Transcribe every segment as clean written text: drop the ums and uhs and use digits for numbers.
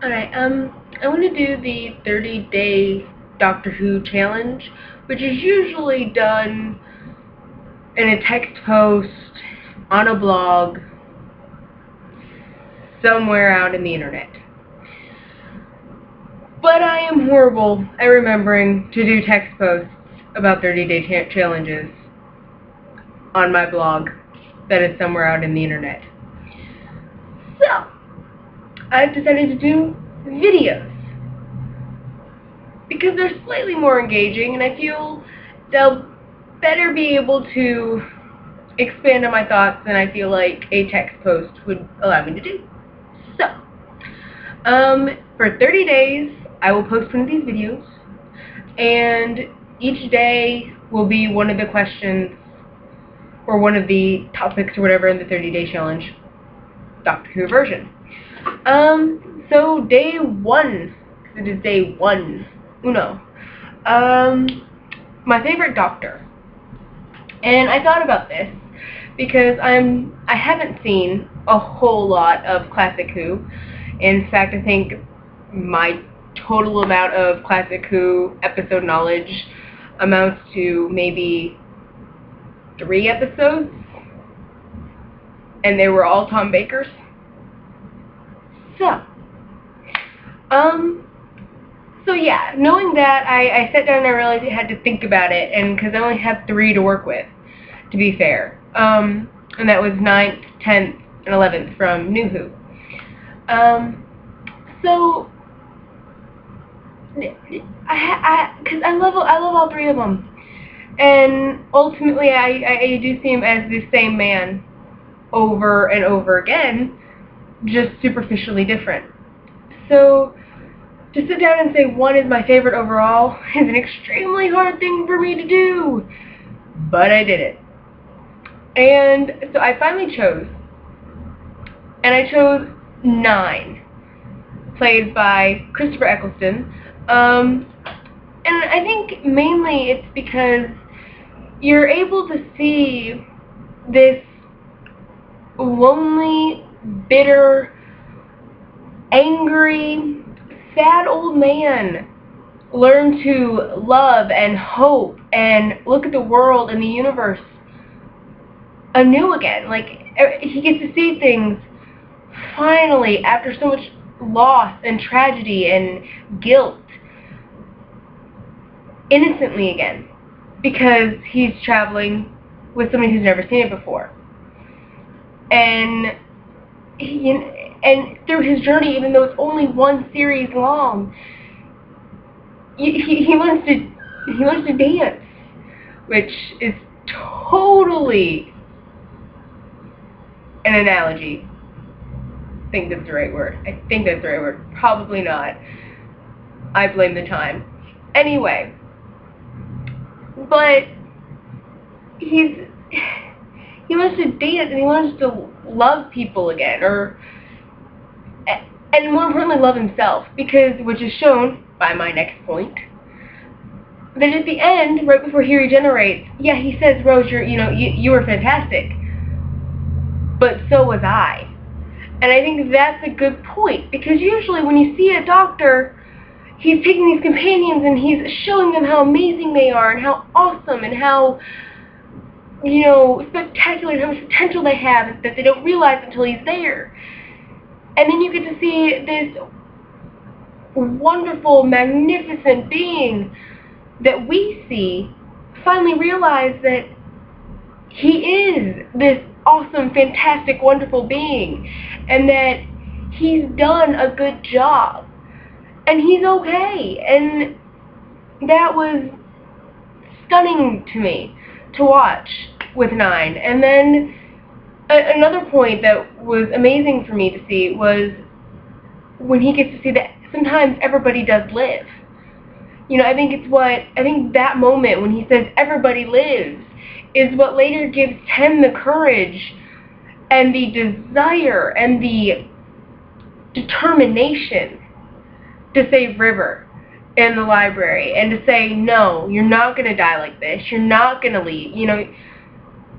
Alright, I want to do the 30-day Doctor Who challenge, which is usually done in a text post, on a blog, somewhere out in the internet. But I am horrible at remembering to do text posts about 30-day challenges on my blog that is somewhere out in the internet. So, I've decided to do videos because they're slightly more engaging and I feel they'll better be able to expand on my thoughts than I feel like a text post would allow me to do. So, for 30 days, I will post one of these videos, and each day will be one of the questions or one of the topics or whatever in the 30-day challenge, Doctor Who version. So day 1, because it is day 1, uno, my favorite Doctor. And I thought about this because I haven't seen a whole lot of Classic Who. In fact, I think my total amount of Classic Who episode knowledge amounts to maybe 3 episodes, and they were all Tom Baker's. So yeah, knowing that, I sat down and I realized I had to think about it, and because I only have 3 to work with, to be fair. And that was 9th, 10th, and 11th from New Who. So, because I love all 3 of them, and ultimately I do see him as the same man over and over again, just superficially different. So, to sit down and say one is my favorite overall is an extremely hard thing for me to do, but I did it. And so I finally chose, and I chose 9, played by Christopher Eccleston. And I think mainly it's because you're able to see this lonely, bitter, angry, sad old man learn to love and hope and look at the world and the universe anew again. Like, he gets to see things finally after so much loss and tragedy and guilt innocently again, because he's traveling with somebody who's never seen it before. And through his journey, even though it's only 1 series long, he learns to dance, which is totally an analogy. I think that's the right word. Probably not. I blame the time. Anyway, but he wants to dance and he wants to love people again, and more importantly, love himself, because, which is shown by my next point, that at the end, right before he regenerates, yeah, he says, Rose, you were fantastic, but so was I. And I think that's a good point, because usually when you see a doctor, he's taking these companions and he's showing them how amazing they are and how awesome and how, spectacular and how much potential they have that they don't realize until he's there. And then you get to see this wonderful, magnificent being that we see finally realize that he is this awesome, fantastic, wonderful being, and that he's done a good job, and he's okay. And that was stunning to me to watch with 9. And then another point that was amazing for me to see was when he gets to see that sometimes everybody does live. I think that moment when he says everybody lives is what later gives 10 the courage and the desire and the determination to save River in the library and to say, no, you're not going to die like this. You're not going to leave.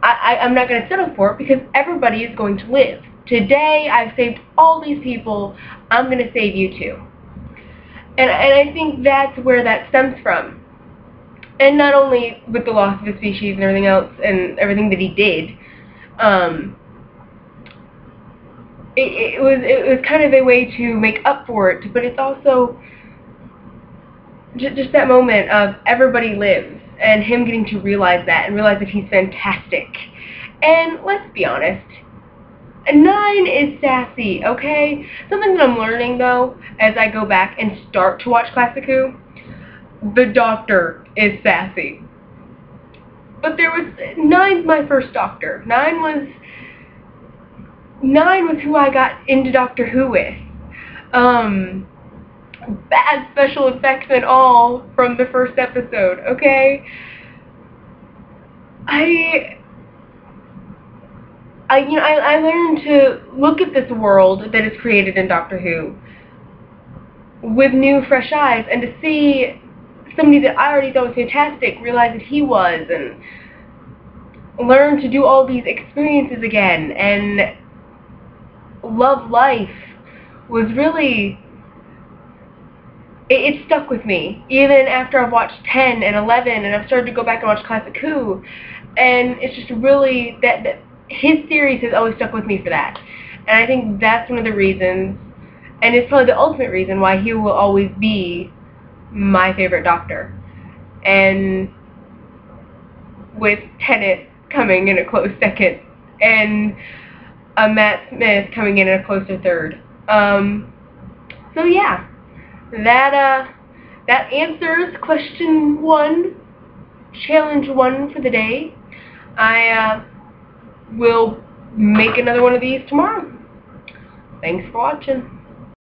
I'm not going to settle for it because everybody is going to live. today I've saved all these people, I'm going to save you too. And I think that's where that stems from. And not only with the loss of his species and everything else, and everything that he did, it was kind of a way to make up for it, but it's also just that moment of everybody lives, and him getting to realize that, and realize that he's fantastic. And let's be honest, 9 is sassy, okay? Something that I'm learning, though, as I go back and start to watch Classic Who, the Doctor is sassy. But 9's my first Doctor. 9 was who I got into Doctor Who with. Bad special effects and all from the first episode, okay? I learned to look at this world that is created in Doctor Who with new, fresh eyes, and to see somebody that I already thought was fantastic realize that he was, and learn to do all these experiences again, and love life was really, it stuck with me, even after I've watched 10 and 11, and I've started to go back and watch Classic Who, and it's just really, that his series has always stuck with me for that. And I think that's one of the reasons, and it's probably the ultimate reason why he will always be my favorite Doctor. And with Tennant coming in a close second, and Matt Smith coming in a closer third. So yeah, that answers question 1, challenge 1 for the day. I will make another one of these tomorrow. Thanks for watching.